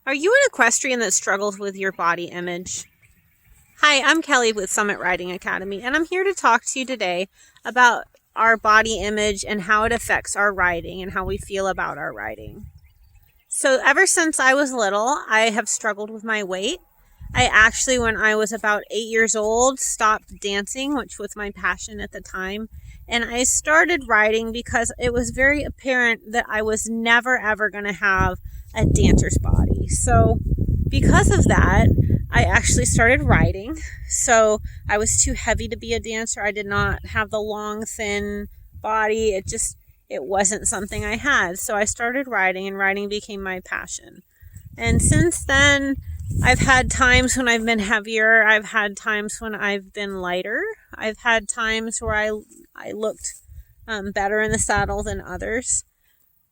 Are you an equestrian that struggles with your body image? Hi, I'm Kelly with Summit Riding Academy, and I'm here to talk to you today about our body image and how it affects our riding and how we feel about our riding. So ever since I was little, I have struggled with my weight. I actually, when I was about 8 years old, stopped dancing, which was my passion at the time. And I started riding because it was very apparent that I was never, ever going to have a dancer's body. So because of that, I actually started riding. So I was too heavy to be a dancer. I did not have the long, thin body. It wasn't something I had. So I started riding, and riding became my passion. And since then, I've had times when I've been heavier. I've had times when I've been lighter. I've had times where I looked better in the saddle than others.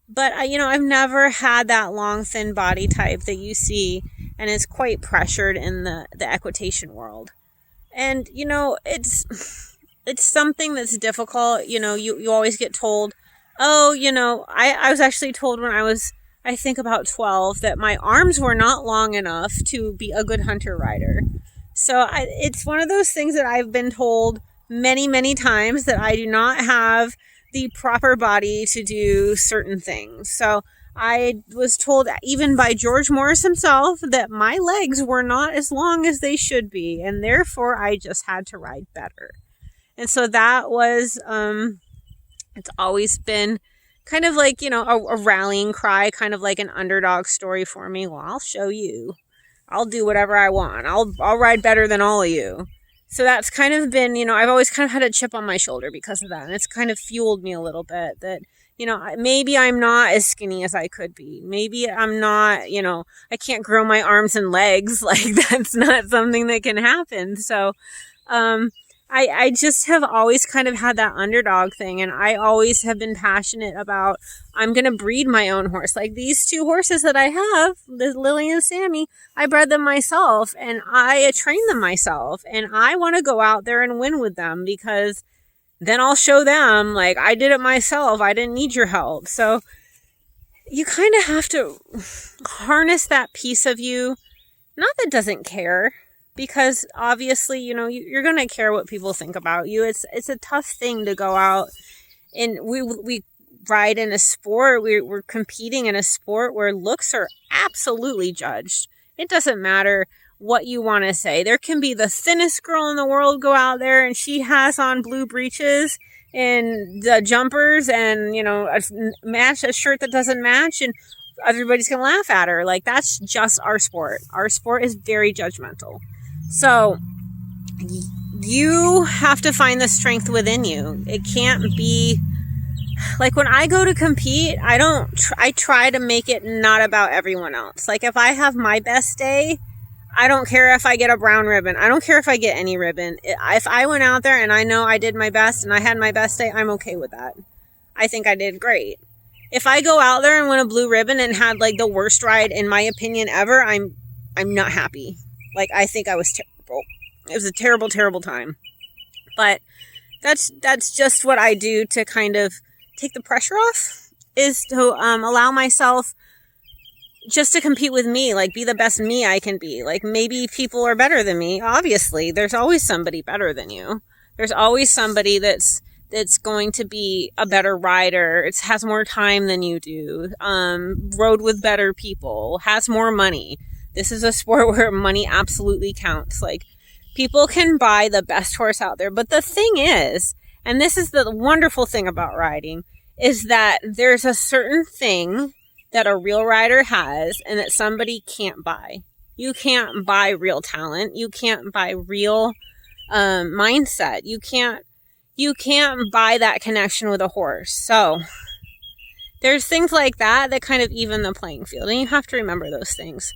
But I've never had that long, thin body type that you see and is quite pressured in the equitation world. And, it's something that's difficult. You always get told, I was actually told when I think about 12, that my arms were not long enough to be a good hunter rider. So it's one of those things that I've been told many, many times, that I do not have the proper body to do certain things. So I was told, even by George Morris himself, that my legs were not as long as they should be, and therefore I just had to ride better. And so that was, it's always been kind of like, a rallying cry, kind of like an underdog story for me. Well, I'll show you. I'll do whatever I want. I'll ride better than all of you. So that's kind of been, I've always kind of had a chip on my shoulder because of that. And it's kind of fueled me a little bit that, maybe I'm not as skinny as I could be. Maybe I'm not, I can't grow my arms and legs. Like, that's not something that can happen. So, I just have always kind of had that underdog thing, and I always have been passionate about, I'm going to breed my own horse. Like these two horses that I have, Lily and Sammy, I bred them myself, and I trained them myself, and I want to go out there and win with them, because then I'll show them, like, I did it myself. I didn't need your help. So you kind of have to harness that piece of you, not that doesn't care, because obviously, you're going to care what people think about you. It's a tough thing to go out, and we ride in a sport. We're competing in a sport where looks are absolutely judged. It doesn't matter what you want to say. There can be the thinnest girl in the world go out there, and she has on blue breeches and the jumpers and, a shirt that doesn't match, and everybody's going to laugh at her. Like, that's just our sport. Our sport is very judgmental. So you have to find the strength within you. It can't be like, when I go to compete, I try to make it not about everyone else. Like, if I have my best day, I don't care if I get a brown ribbon. I don't care if I get any ribbon. If I went out there and I know I did my best and I had my best day, I'm okay with that. I think I did great. If I go out there and win a blue ribbon and had like the worst ride, in my opinion, ever, I'm not happy. Like, I think I was terrible. It was a terrible, terrible time. But that's just what I do to kind of take the pressure off, is to allow myself just to compete with me, like, be the best me I can be. Like, maybe people are better than me. Obviously, there's always somebody better than you. There's always somebody that's going to be a better rider. It has more time than you do. Rode with better people, has more money. This is a sport where money absolutely counts. Like, people can buy the best horse out there. But the thing is, and this is the wonderful thing about riding, is that there's a certain thing that a real rider has and that somebody can't buy. You can't buy real talent. You can't buy real mindset. You can't buy that connection with a horse. So there's things like that kind of even the playing field, and you have to remember those things.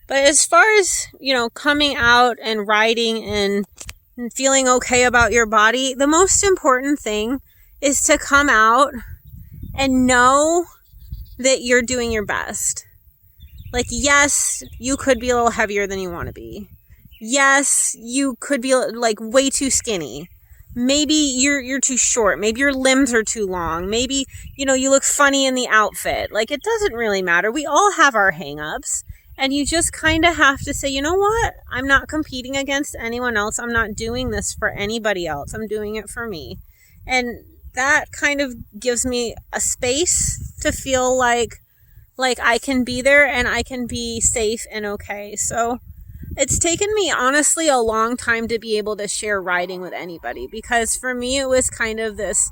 But as far as, coming out and riding and feeling okay about your body, the most important thing is to come out and know that you're doing your best. Like, yes, you could be a little heavier than you want to be. Yes, you could be like way too skinny. Maybe you're too short. Maybe your limbs are too long. Maybe, you look funny in the outfit. Like, it doesn't really matter. We all have our hang-ups. And you just kind of have to say, you know what? I'm not competing against anyone else. I'm not doing this for anybody else. I'm doing it for me. And that kind of gives me a space to feel like I can be there and I can be safe and okay. So it's taken me honestly a long time to be able to share riding with anybody, because for me it was kind of this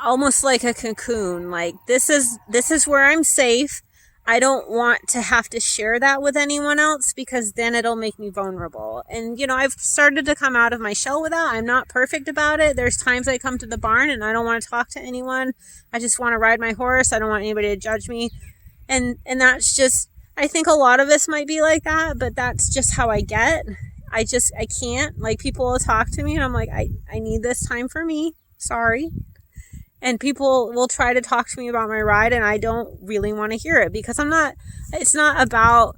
almost like a cocoon. Like this is where I'm safe. I don't want to have to share that with anyone else, because then it'll make me vulnerable. And, I've started to come out of my shell with that. I'm not perfect about it. There's times I come to the barn and I don't want to talk to anyone. I just want to ride my horse. I don't want anybody to judge me. And that's just, I think a lot of us might be like that, but that's just how I get. I can't. Like, people will talk to me and I'm like, I need this time for me. Sorry. And people will try to talk to me about my ride and I don't really want to hear it, because it's not about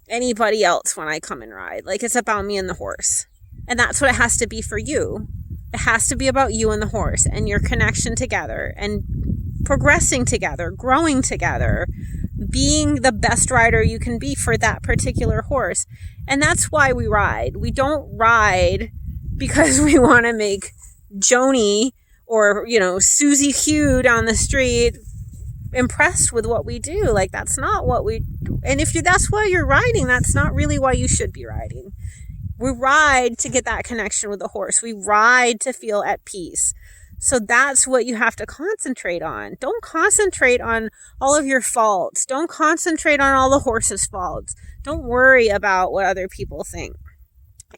anybody else when I come and ride. Like, it's about me and the horse. And that's what it has to be for you. It has to be about you and the horse and your connection together and progressing together, growing together, being the best rider you can be for that particular horse. And that's why we ride. We don't ride because we want to make Joni or, Susie Q down the street impressed with what we do. Like, that's not what we do. And if that's why you're riding, that's not really why you should be riding. We ride to get that connection with the horse. We ride to feel at peace. So that's what you have to concentrate on. Don't concentrate on all of your faults. Don't concentrate on all the horse's faults. Don't worry about what other people think.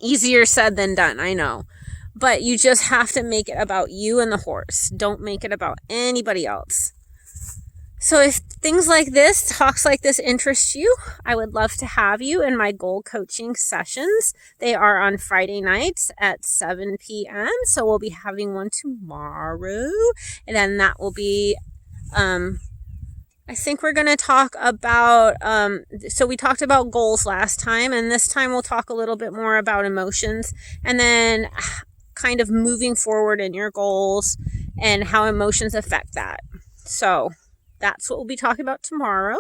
Easier said than done, I know. But you just have to make it about you and the horse. Don't make it about anybody else. So if things like this, talks like this interest you, I would love to have you in my goal coaching sessions. They are on Friday nights at 7 p.m. So we'll be having one tomorrow. And then that will be, I think we're going to talk about, so we talked about goals last time, and this time we'll talk a little bit more about emotions, and then kind of moving forward in your goals and how emotions affect that. So that's what we'll be talking about tomorrow,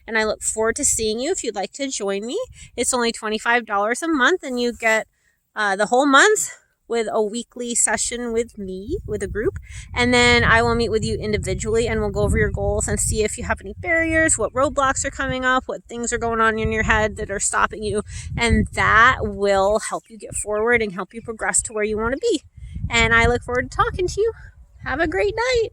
and I look forward to seeing you if you'd like to join me. It's only $25 a month, and you get the whole month with a weekly session with me, with a group, and then I will meet with you individually, and we'll go over your goals and see if you have any barriers, what roadblocks are coming up, what things are going on in your head that are stopping you, and that will help you get forward and help you progress to where you want to be. And I look forward to talking to you. Have a great night.